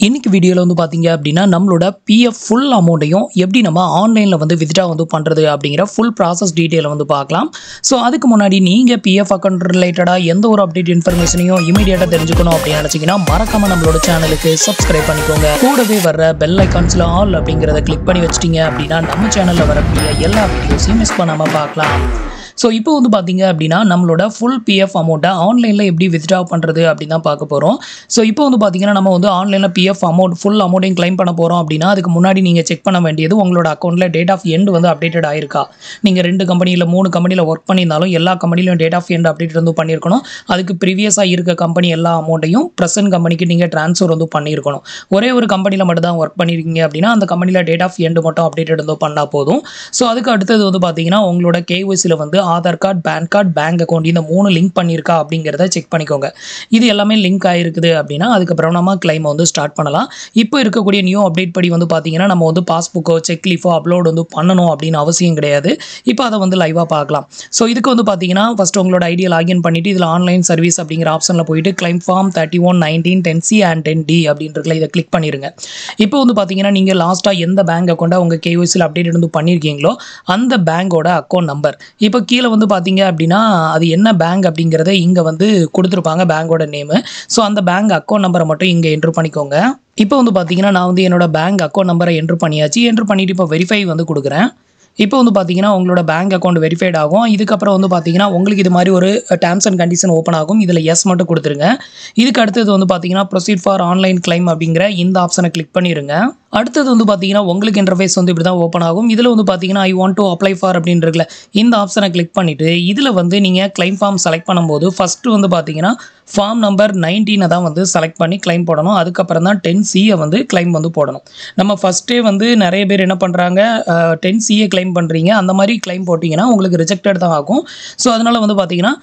இன்னைக்கு வீடியோல வந்து பாத்தீங்க அப்படின்னா நம்மளோட PF ஃபுல் அமௌண்ட்டையும் எப்படி நம்ம ஆன்லைன்ல வந்து வித்ட்ரா வந்து பண்றது அப்படிங்கிற ஃபுல் ப்ராசஸ் டீடைலை வந்து பார்க்கலாம். ஸோ அதுக்கு முன்னாடி நீங்க PF அக்கௌண்ட் ரிலேட்டடா எந்த ஒரு அப்டேட் இன்ஃபர்மேஷனையும் இமீடியட்டா தெரிஞ்சுக்கணும் அப்படின்னு நினைச்சீங்கன்னா மறக்காம நம்மளோட சேனலுக்கு சப்ஸ்கிரைப் பண்ணிக்கோங்க. கூடவே வர்ற பெல் ஐகான்ஸ்ல ஆல் அப்படிங்கிறத கிளிக் பண்ணி வச்சிட்டீங்க அப்படின்னா நம்ம சேனல்ல வரக்கூடிய எல்லா வீடியோஸையும் மிஸ் பண்ணாம பார்க்கலாம். ஸோ இப்போ வந்து பார்த்தீங்க அப்படின்னா நம்மளோட ஃபுல் PF அமௌண்ட்டை ஆன்லைனில் எப்படி வித்ட்ரா பண்ணுறது அப்படின்னு தான் பார்க்க போகிறோம். ஸோ இப்போ வந்து பார்த்தீங்கன்னா நம்ம வந்து ஆன்லைனில் PF அமௌண்ட் ஃபுல் அமௌண்ட்டையும் கிளைம் பண்ண போகிறோம் அப்படின்னா அதுக்கு முன்னாடி நீங்கள் செக் பண்ண வேண்டியது உங்களோட அக்கௌண்ட்டில் டேட் ஆஃப் எண்ட் வந்து அப்டேட்டட் ஆயிருக்கா. நீங்கள் 2 கம்பெனியில் 3 கம்பெனியில் ஒர்க் பண்ணியிருந்தாலும் எல்லா கம்பெனிலையும் டேட் ஆஃப் எண்ட் அப்டேட் வந்து பண்ணியிருக்கணும். அதுக்கு ப்ரீவியஸாக இருக்க கம்பெனி எல்லா அமௌண்ட்டையும் ப்ரெசென்ட் கம்பெனிக்கு நீங்கள் ட்ரான்ஸ்ஃபர் வந்து பண்ணியிருக்கணும். ஒரே ஒரு கம்பெனியில் மட்டும் தான் ஒர்க் பண்ணியிருக்கீங்க அப்படின்னா அந்த கம்பெனியில் டேட் ஆஃப் எண்ட் மட்டும் அப்டேட்டட் வந்து பண்ணால் போதும். ஸோ அதுக்கு அடுத்தது வந்து பார்த்தீங்கன்னா உங்களோட KYCயில் வந்து Aadhaar card, PAN card, bank account இந்த 3 லிங்க் பண்ணியிருக்கா அப்படிங்கிறத செக் பண்ணிக்கோங்க. இது எல்லாமே லிங்க் ஆகிருக்குது அப்படின்னா அதுக்கப்புறம் நம்ம கிளைம் வந்து ஸ்டார்ட் பண்ணலாம். இப்போ இருக்கக்கூடிய நியூ அப்டேட் படி வந்து பார்த்தீங்கன்னா நம்ம வந்து பாஸ்புக்கோ செக் லீஃபோ அப்லோட் வந்து பண்ணணும் அப்படின்னு அவசியம் கிடையாது. இப்போ அதை வந்து லைவாக பார்க்கலாம். ஸோ இதுக்கு வந்து பார்த்தீங்கன்னா ஃபஸ்ட் உங்களோட ஐடியா லாகின் பண்ணிவிட்டு இதில் ஆன்லைன் சர்வீஸ் அப்படிங்கிற ஆப்ஷனில் போயிட்டு claim form 3119 10C and 10D அப்படின்றதுல இதை கிளிக் பண்ணிடுங்க. இப்போ வந்து பார்த்தீங்கன்னா நீங்கள் லாஸ்ட்டாக எந்த பேங்க் அக்கௌண்ட்டை உங்கள் KYCயில் அப்டேட் வந்து பண்ணியிருக்கீங்களோ அந்த பேங்கோட அக்கௌண்ட் நம்பர் இப்போ கீழே வந்து பார்த்தீங்க அப்படின்னா அது என்ன பேங்க் அப்படிங்கிறத இங்கே வந்து கொடுத்துருப்பாங்க பேங்கோட நேமு. ஸோ அந்த பேங்க் அக்கௌண்ட் நம்பரை மட்டும் இங்கே என்ட்ரு பண்ணிக்கோங்க. இப்போ வந்து பார்த்தீங்கன்னா நான் வந்து என்னோட பேங்க் அக்கௌண்ட் நம்பரை என்ட்ரு பண்ணியாச்சு. என்ட்ரு பண்ணிவிட்டு இப்போ வெரிஃபை வந்து கொடுக்குறேன். இப்போ வந்து பார்த்தீங்கன்னா உங்களோட பேங்க் அக்கௌண்ட் வெரிஃபைட் ஆகும். இதுக்கப்புறம் வந்து பார்த்தீங்கன்னா உங்களுக்கு இது மாதிரி ஒரு டேர்ம்ஸ் அண்ட் கண்டிஷன் ஓப்பன் ஆகும். இதில் எஸ் மட்டும் கொடுத்துருங்க. இதுக்கு அடுத்தது வந்து பார்த்தீங்கன்னா ப்ரொசீட் ஃபார் ஆன்லைன் கிளைம் அப்படிங்கிற இந்த ஆப்ஷனை கிளிக் பண்ணிடுங்க. அடுத்தது வந்து பார்த்தீங்கன்னா உங்களுக்கு இன்டர்ஃபேஸ் வந்து இப்படி தான் ஓப்பன் ஆகும். இதில் வந்து பார்த்தீங்கன்னா I want to apply for அப்படின்னு இருக்குல்ல இந்த ஆப்ஷனை கிளிக் பண்ணிவிட்டு இதில் வந்து நீங்கள் கிளைம் ஃபார்ம் செலக்ட் பண்ணும்போது ஃபஸ்ட்டு வந்து பார்த்தீங்கன்னா ஃபார்ம் நம்பர் 19 தான் வந்து செலக்ட் பண்ணி கிளைம் போடணும். அதுக்கப்புறம் தான் 10C வந்து கிளைம் வந்து போடணும். நம்ம ஃபஸ்ட்டே வந்து நிறைய பேர் என்ன பண்ணுறாங்க 10C கிளைம் பண்ணுறீங்க. அந்த மாதிரி கிளைம் போட்டிங்கன்னா உங்களுக்கு ரிஜெக்டட் தான் ஆகும். ஸோ அதனால் வந்து பார்த்தீங்கன்னா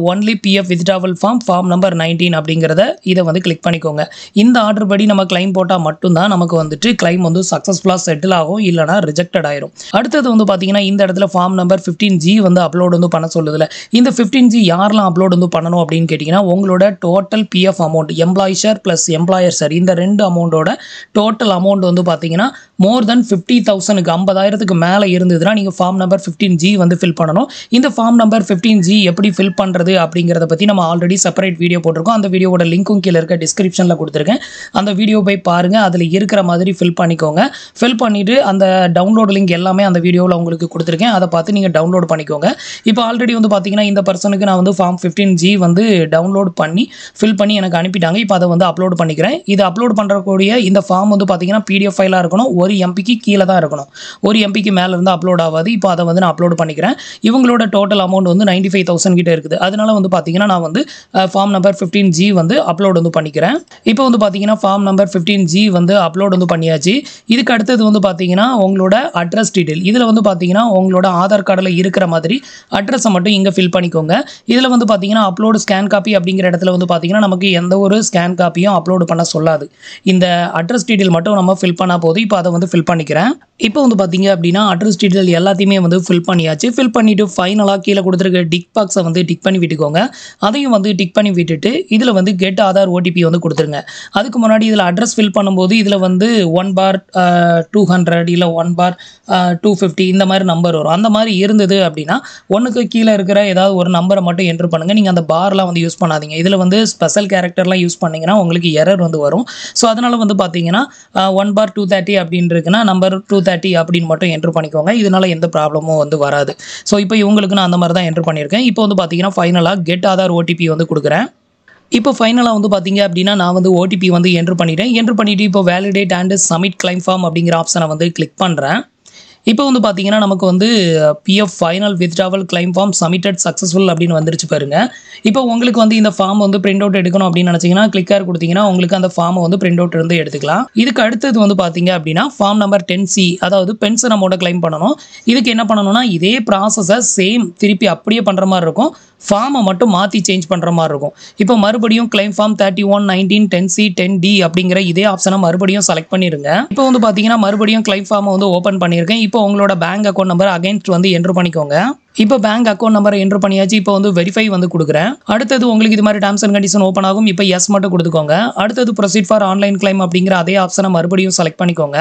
only PF withdrawal form number 19 அப்படிங்கிறத இதை வந்து கிளிக் பண்ணிக்கோங்க. இந்த ஆர்டர் படி நம்ம கிளைம் போட்டால் மட்டும்தான் நமக்கு வந்துட்டு கிளைம் வந்து சக்ஸஸ்ஃபுல்லாக செட்டில் ஆகும், இல்லைனா ரிஜெக்டட் ஆயிரும். அடுத்தது வந்து பார்த்தீங்கன்னா இந்த இடத்துல ஃபார்ம் நம்பர் 15G வந்து அப்லோட் வந்து பண்ண சொல்லுதில்ல. இந்த 15G யாரெல்லாம் அப்லோட் வந்து பண்ணணும் அப்படின்னு கேட்டிங்கன்னா உங்களோட total PF amount employee share plus employer share இந்த 2 அமௌண்ட்டோட டோட்டல் அமௌண்ட் வந்து பார்த்தீங்கன்னா மோர் தென் 50,000க்கு 50,000க்கு மேலே இருந்ததுன்னா நீங்கள் ஃபார்ம் நம்பர் 15G வந்து ஃபில் பண்ணணும். இந்த ஃபார்ம் நம்பர் 15G எப்படி ஃபில் பண்ணுறது அப்படிங்கிறத பற்றி நம்ம ஆல்ரெடி செப்பரேட் வீடியோ போட்டிருக்கோம். அந்த வீடியோட லிங்க்கும் கீழே இருக்க டிஸ்கிரிப்ஷனில் கொடுத்துருக்கேன். அந்த வீடியோ போய் பாருங்கள். அதில் இருக்கிற மாதிரி ஃபில் பண்ணிக்கோங்க. ஃபில் பண்ணிவிட்டு அந்த டவுன்லோட் லிங்க் எல்லாமே அந்த வீடியோவில் உங்களுக்கு கொடுத்துருக்கேன். அதை பார்த்து நீங்கள் டவுன்லோட் பண்ணிக்கோங்க. இப்போ ஆல்ரெடி வந்து பார்த்தீங்கன்னா இந்த பர்சனுக்கு நான் வந்து ஃபார்ம் 15G வந்து டவுன்லோட் பண்ணி ஃபில் பண்ணி எனக்கு அனுப்பிட்டாங்க. இப்போ அதை வந்து அப்லோட் பண்ணிக்கிறேன். இது அப்லோட் பண்ணுறக்கூடிய இந்த ஃபார்ம் வந்து பார்த்தீங்கன்னா PDF ஃபைலாக இருக்கணும். 1 MBக்கு கீழே தான் இருக்கணும். 1 MBக்கு மேலே இருந்து அப்லோட் ஆகாது. இப்போ அதை வந்து நான் அப்லோட் பண்ணிக்கிறேன். இவங்களோட டோட்டல் அமௌண்ட் வந்து 95,000 கிட்ட இருக்குது. அதனால வந்து பார்த்தீங்கன்னா நான் வந்து ஃபார்ம் நம்பர் 15G வந்து அப்லோட் வந்து பண்ணிக்கிறேன். இப்போ வந்து பார்த்தீங்கன்னா ஃபார்ம் நம்பர் 15G வந்து அப்லோட் வந்து பண்ணியாச்சு. இதுக்கு அடுத்தது வந்து பார்த்தீங்கன்னா உங்களோட அட்ரஸ் டீடைல் இதில் வந்து பார்த்தீங்கன்னா உங்களோட ஆதார் கார்டில் இருக்கிற மாதிரி அட்ரஸை மட்டும் இங்கே ஃபில் பண்ணிக்கோங்க. இதில் வந்து பார்த்தீங்கன்னா அப்லோடு ஸ்கேன் காப்பி அப்படிங்கிற இடத்துல வந்து பார்த்தீங்கன்னா நமக்கு எந்த ஒரு ஸ்கேன் காப்பியும் அப்லோடு பண்ண சொல்லாது. இந்த அட்ரஸ் டீடைல் மட்டும் நம்ம ஃபில் பண்ணால் போதும். இப்போ அதை வந்து ஃபில் பண்ணிக்கிறேன். இப்போ வந்து பார்த்தீங்க அப்படின்னா அட்ரஸ் டீடைல் எல்லாத்தையுமே வந்து ஃபில் பண்ணியாச்சு. ஃபில் பண்ணிவிட்டு ஃபைனலாக கீழே கொடுத்துருக்க டிக் பாக்ஸை வந்து டிக் பண்ணி விட்டுக்கோங்க. அதையும் வந்து டிக் பண்ணி விட்டுட்டு இதில் வந்து கெட் ஆதார் OTP வந்து கொடுத்துருங்க. அதுக்கு முன்னாடி இதில் அட்ரஸ் ஃபில் பண்ணும்போது இதில் வந்து 1/200 இல்லை 1/250 இந்த மாதிரி நம்பர் வரும். அந்த மாதிரி இருந்தது அப்படின்னா ஒன்றுக்கு கீழே இருக்கிற ஏதாவது ஒரு நம்பரை மட்டும் என்ட்ரு பண்ணுங்கள். நீங்கள் அந்த பார்லாம் வந்து யூஸ் பண்ணாதீங்க. இதில் வந்து ஸ்பெஷல் கேரக்டர்லாம் யூஸ் பண்ணிங்கன்னா உங்களுக்கு எரர் வந்து வரும். ஸோ அதனால் வந்து பார்த்தீங்கன்னா 1/230 அப்படின்னு இருக்குன்னா நம்பர் 230 அப்படின்னு மட்டும் என்ட்ரு பண்ணிக்கோங்க. இதனால் எந்த ப்ராப்ளமும் வந்து வராது. ஸோ இப்போ இவங்களுக்கு நான் அந்த மாதிரி தான் என்ட்ரு பண்ணியிருக்கேன். இப்போ வந்து பார்த்தீங்கன்னா ஃபைனலாக கெட் ஆதார் OTP வந்து கொடுக்குறேன். இப்போ ஃபைனலாக வந்து பார்த்தீங்க அப்படின்னா நான் வந்து OTP வந்து என்ட்ரு பண்ணிட்டேன். என்ட்ரு பண்ணிவிட்டு இப்போ validate and submit claim form அப்படிங்கிற ஆப்ஷனை வந்து கிளிக் பண்ணுறேன். இப்போ வந்து பார்த்தீங்கன்னா நமக்கு வந்து PF final withdrawal claim form submitted successful அப்படின்னு வந்துருச்சு பாருங்க. இப்போ உங்களுக்கு வந்து இந்த ஃபார்ம் வந்து பிரிண்ட் அவுட் எடுக்கணும் அப்படின்னு நினச்சிங்கன்னா கிளிக்கார் கொடுத்தீங்கன்னா உங்களுக்கு அந்த ஃபார்மை வந்து பிரிண்ட் அவுட் இருந்து எடுத்துக்கலாம். இதுக்கு அடுத்தது வந்து பார்த்தீங்க அப்படின்னா ஃபார்ம் நம்பர் 10C அதாவது பென்ஷன் அமௌண்ட்டை கிளைம் பண்ணணும். இதுக்கு என்ன பண்ணணும்னா இதே ப்ராசஸை சேம் திருப்பி அப்படியே பண்ணுற மாதிரி இருக்கும். ஃபார்மை மட்டும் மாற்றி சேஞ்ச் பண்ணுற மாதிரி இருக்கும். இப்போ மறுபடியும் கிளைம் ஃபார்ம் 3119 10C 10D அப்படிங்கிற இதே ஆப்ஷனை மறுபடியும் செலக்ட் பண்ணிடுங்க. இப்போ வந்து பார்த்தீங்கன்னா மறுபடியும் கிளைம் ஃபார்மை வந்து ஓப்பன் பண்ணியிருக்கேன். இப்போ இப்போ உங்களோட பேங்க் அக்கௌண்ட் நம்பர் அகைன்ஸ்ட் வந்து என்ட்ரு பண்ணிக்கோங்க. இப்போ பேங்க் அக்கௌண்ட் நம்பரை என்ட்ரு பண்ணியாச்சு. இப்போ வந்து வெரிஃபை வந்து கொடுக்குறேன். அடுத்தது உங்களுக்கு இது மாதிரி டேர்ம்ஸ் அண்ட் கண்டிஷன் ஓப்பன் ஆகும். இப்போ எஸ் மட்டும் கொடுத்துக்கோங்க. அடுத்தது ப்ரொசீட் ஃபார் ஆன்லைன் கிளைம் அப்படிங்கிற அதே ஆப்ஷனை மறுபடியும் செலக்ட் பண்ணிக்கோங்க.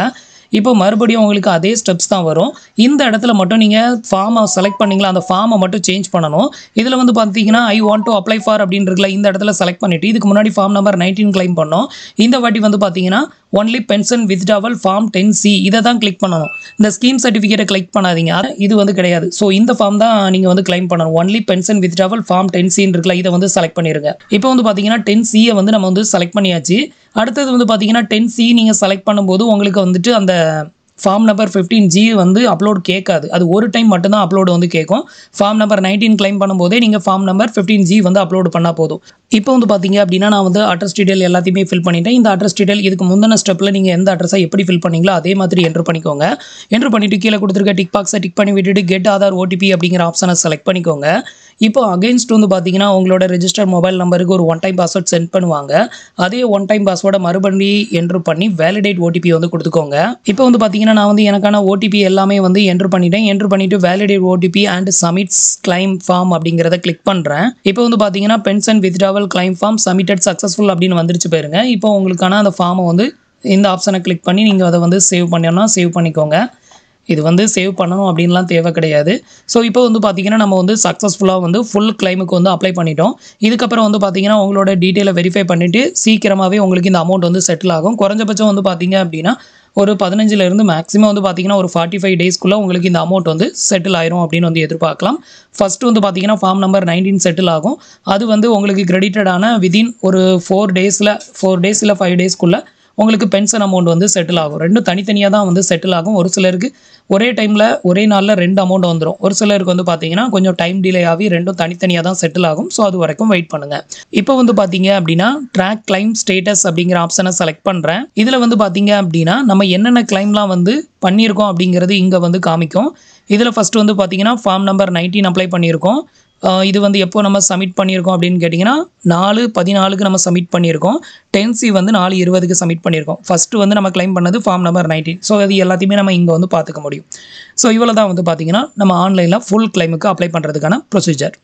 இப்போ மறுபடியும் உங்களுக்கு அதே ஸ்டெப்ஸ் தான் வரும். இந்த இடத்துல மட்டும் நீங்கள் ஃபார்மை செலக்ட் பண்ணிங்களா அந்த ஃபார்மை மட்டும் சேஞ்ச் பண்ணணும். இதில் வந்து பார்த்தீங்கன்னா I want to apply for அப்படின்னு இருக்குல்ல, இந்த இடத்துல செலக்ட் பண்ணிவிட்டு இதுக்கு முன்னாடி ஃபார்ம் நம்பர் 19 கிளைம் பண்ணோம். இந்த வாட்டி வந்து பார்த்தீங்கன்னா only pension withdrawal form 10C இதை தான் கிளிக் பண்ணணும். இந்த ஸ்கீம் சர்டிஃபிகேட்டை கிளிக் பண்ணாதீங்க, இது வந்து கிடையாது. ஸோ இந்த ஃபார்ம் தான் நீங்கள் வந்து கிளைம் பண்ணணும். Only pension withdrawal form 10C இருக்குல்ல, இதை வந்து செலக்ட் பண்ணிடுங்க. இப்போ வந்து பார்த்தீங்கன்னா 10Cயை வந்து நம்ம வந்து செலக்ட் பண்ணியாச்சு. அடுத்தது வந்து பார்த்தீங்கன்னா 10C நீங்கள் செலக்ட் பண்ணும்போது உங்களுக்கு வந்துட்டு அந்த ஃபார்ம் நம்பர் 15G வந்து அப்லோட் கேட்காது. அது ஒரு டைம் மட்டும்தான் அப்லோடு வந்து கேட்கும். ஃபார்ம் நம்பர் 19 கிளைம் பண்ணும்போதே நீங்கள் ஃபார்ம் நம்பர் 15G வந்து அப்லோடு பண்ணால் போதும். இப்போ வந்து பார்த்தீங்க அப்படின்னா நான் வந்து அட்ரஸ் டீடைல் எல்லாத்தையுமே ஃபில் பண்ணிட்டேன். இந்த அட்ரஸ் டீடைல் இதுக்கு முந்தின ஸ்டெப்பில் நீங்கள் எந்த அட்ரஸை எப்படி ஃபில் பண்ணீங்களோ அதே மாதிரி என்ட்ரு பண்ணிக்கோங்க. என்ட்ரு பண்ணிவிட்டு கீழே கொடுத்துருக்க டிக் பாக்ஸை டிக் பண்ணி விட்டுட்டு கெட் ஆதார் OTP அப்படிங்கிற ஆப்ஷனை செலக்ட் பண்ணிக்கோங்க. இப்போ அகைன்ஸ்ட் வந்து பார்த்தீங்கன்னா உங்களோட ரெஜிஸ்டர் மொபைல் நம்பருக்கு ஒரு ஒன் டைம் பாஸ்வேர்ட் சென்ட் பண்ணுவாங்க. அதே ஒன் டைம் பாஸ்வேர்டை மறுபடியும் என்ட்ரு பண்ணி வேலிடேட் OTP வந்து கொடுத்துக்கோங்க. இப்போ வந்து பார்த்தீங்கன்னா நான் வந்து எனக்கான OTP எல்லாமே வந்து என்ட்ரு பண்ணிட்டேன். என்ட்ரு பண்ணிவிட்டு validate OTP and submits claim form அப்படிங்கிறத கிளிக் பண்ணுறேன். இப்போ வந்து பார்த்தீங்கன்னா pension withdrawal claim form submitted successful அப்படின்னு வந்துருச்சு பாருங்க. இப்போ உங்களுக்கான அந்த ஃபார்மை வந்து இந்த ஆப்ஷனை கிளிக் பண்ணி நீங்கள் அதை வந்து சேவ் பண்ணணும்னா சேவ் பண்ணிக்கோங்க. இது வந்து சேவ் பண்ணணும் அப்படின்லாம் தேவை கிடையாது. ஸோ இப்போ வந்து பார்த்தீங்கன்னா நம்ம வந்து சக்ஸஸ்ஃபுல்லாக வந்து ஃபுல் கிளைமுக்கு வந்து அப்ளை பண்ணிட்டோம். இதுக்கப்புறம் வந்து பார்த்தீங்கன்னா உங்களோட டீட்டெயிலை வெரிஃபை பண்ணிவிட்டு சீக்கிரமாகவே உங்களுக்கு இந்த அமௌண்ட் வந்து செட்டில் ஆகும். குறைஞ்சபட்சம் வந்து பார்த்தீங்க அப்படின்னா ஒரு 15லேருந்து மேக்ஸிமம் வந்து பார்த்தீங்கன்னா ஒரு 45 டேஸ்க்குள்ளே உங்களுக்கு இந்த அமௌண்ட் வந்து செட்டில் ஆயிரும் அப்படின்னு வந்து எதிர்பார்க்கலாம். ஃபஸ்ட்டு வந்து பார்த்தீங்கன்னா ஃபார்ம் நம்பர் 19 செட்டில் ஆகும். அது வந்து உங்களுக்கு கிரெடிட்டடான விதின் ஒரு 4 டேஸ் இல்லை 5 டேஸ்க்குள்ளே உங்களுக்கு பென்ஷன் அமௌண்ட் வந்து செட்டில் ஆகும். ரெண்டும் தனித்தனியாக தான் வந்து செட்டில் ஆகும். ஒரு சிலருக்கு ஒரே டைமில் ஒரே நாளில் 2 அமௌண்ட் வந்துடும். ஒரு சிலருக்கு வந்து பார்த்தீங்கன்னா கொஞ்சம் டைம் டிலே ஆகி ரெண்டும் தனித்தனியாக தான் செட்டில் ஆகும். ஸோ அது வரைக்கும் வெயிட் பண்ணுங்கள். இப்போ வந்து பார்த்தீங்க அப்படின்னா ட்ராக் கிளைம் ஸ்டேட்டஸ் அப்படிங்கிற ஆப்ஷனை செலக்ட் பண்ணுறேன். இதில் வந்து பார்த்தீங்க அப்படின்னா நம்ம என்னென்ன கிளைம்லாம் வந்து பண்ணியிருக்கோம் அப்படிங்கிறது இங்கே வந்து காமிக்கும். இதில் ஃபஸ்ட்டு வந்து பார்த்தீங்கன்னா ஃபார்ம் நம்பர் 19 அப்ளை பண்ணியிருக்கோம். இது வந்து எப்போ நம்ம சப்மிட் பண்ணியிருக்கோம் அப்படின்னு கேட்டிங்கன்னா 4/14 நம்ம சப்மிட் பண்ணியிருக்கோம். 10C வந்து 4/20 சப்மிட் பண்ணியிருக்கோம். ஃபஸ்ட்டு வந்து நம்ம கிளைம் பண்ணது ஃபார்ம் நம்பர் 19. ஸோ அது எல்லாத்தையுமே நம்ம இங்கே வந்து பார்த்துக்க முடியும். ஸோ இவ்வளோ தான் வந்து பார்த்தீங்கன்னா நம்ம ஆன்லைனில் ஃபுல் கிளைமுக்கு அப்ளை பண்ணுறதுக்கான ப்ரொசீஜர்.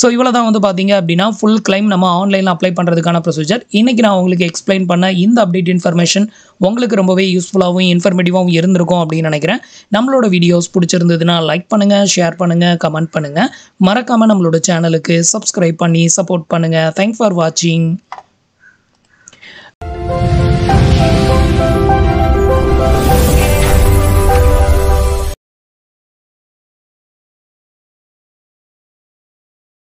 ஸோ இவ்வளோ தான் வந்து பார்த்தீங்க அப்படின்னா ஃபுல் கிளைம் நம்ம ஆன்லைனில் அப்ளை பண்ணுறதுக்கான ப்ரொசீஜர். இன்றைக்கி நான் உங்களுக்கு எக்ஸ்பிளைன் பண்ண இந்த அப்டேட் இன்ஃபர்மேஷன் உங்களுக்கு ரொம்பவே யூஸ்ஃபுல்லாகவும் இன்ஃபர்மேட்டிவாகவும் இருந்திருக்கும் அப்படின்னு நினைக்கிறேன். நம்மளோட வீடியோஸ் பிடிச்சிருந்ததுன்னா லைக் பண்ணுங்கள், ஷேர் பண்ணுங்கள், கமெண்ட் பண்ணுங்கள். மறக்காமல் நம்மளோட சேனலுக்கு சப்ஸ்கிரைப் பண்ணி சப்போர்ட் பண்ணுங்கள். தேங்க்ஸ் ஃபார் வாட்சிங்.